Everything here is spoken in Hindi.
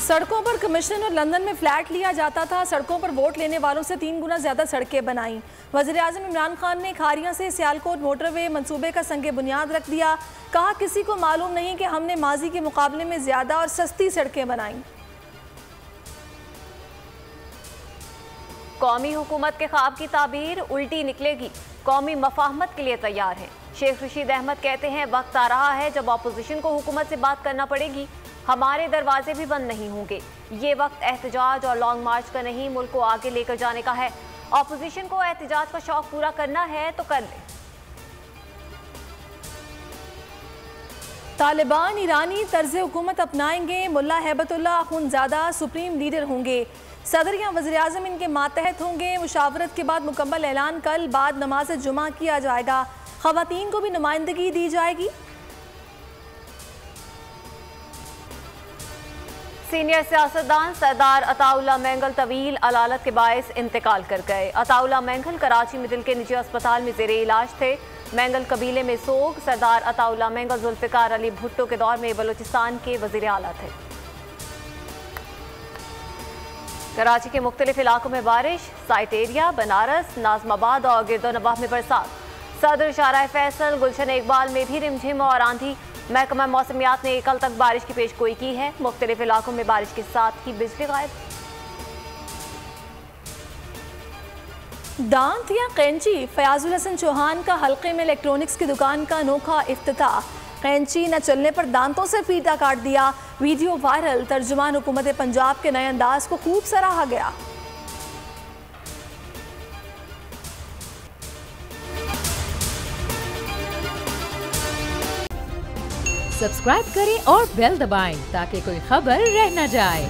सड़कों पर कमीशन और लंदन में फ्लैट लिया जाता था। सड़कों पर वोट लेने वालों से 3 गुना ज्यादा सड़कें बनाई। वज़ीर-ए-आज़म इमरान खान ने खारियां से सियालकोट मोटरवे मंसूबे का संगे बुनियाद रख दिया। कहा, किसी को मालूम नहीं कि हमने माजी के मुकाबले में ज्यादा और सस्ती सड़कें बनाई। कौमी हुकूमत के ख्वाब की ताबीर उल्टी निकलेगी, कौमी मफाहमत के लिए तैयार है। शेख रशीद अहमद कहते हैं, वक्त आ रहा है जब अपोजिशन को हुकूमत से बात करना पड़ेगी। हमारे दरवाजे भी बंद नहीं होंगे। ये वक्त एहतजाज और लॉन्ग मार्च का नहीं, मुल्क को आगे लेकर जाने का है। अपोजिशन को एहतजाज का शौक पूरा करना है तो कर ले। तालिबान ईरानी तर्ज हुकूमत अपनाएंगे। मुल्ला हैबतुल्लाह अखुंज़ादा सुप्रीम लीडर होंगे। सदर या वज़ीर-ए-आज़म इनके मातहत होंगे। मुशावरत के बाद मुकम्मल ऐलान कल बाद नमाज जुमा किया जाएगा। ख़वातीन को भी नुमाइंदगी दी जाएगी। सीनियर सियासतदान सरदार अताउल्लाह मेंगल तवील अलालत के बायस इंतकाल कर गए। अताउल्लाह मेंगल कराची में दिल के निजी अस्पताल में ज़ेरे इलाज थे। मेंगल कबीले में सोग। सरदार अताउल्लाह मेंगल जुल्फ़िकार अली भुट्टो के दौर में बलूचिस्तान के वज़ीर आला थे। कराची के मुख्तलिफ इलाकों में बारिश। साइट एरिया, बनारस, नाज़माबाद और गिरदोनवाह में बरसात। सदर शाहराह फैसल, गुलशन इकबाल में भी रिमझिम और आंधी। महकमा मौसमियात ने कल तक बारिश की पेशगोई की है। मुख्तलिफ इलाकों में बारिश के साथ ही बिजली गायब। दांत या कैंची, फयाजुल हसन चौहान का हल्के में इलेक्ट्रॉनिक्स की दुकान का अनोखा इफ्तिताह। कैंची न चलने पर दांतों से फीता काट दिया। Video viral. तर्जुमान हुकूमत पंजाब के नए अंदाज को खूब सराहा गया। सब्सक्राइब करें और बेल दबाएं ताकि कोई खबर रह न जाए।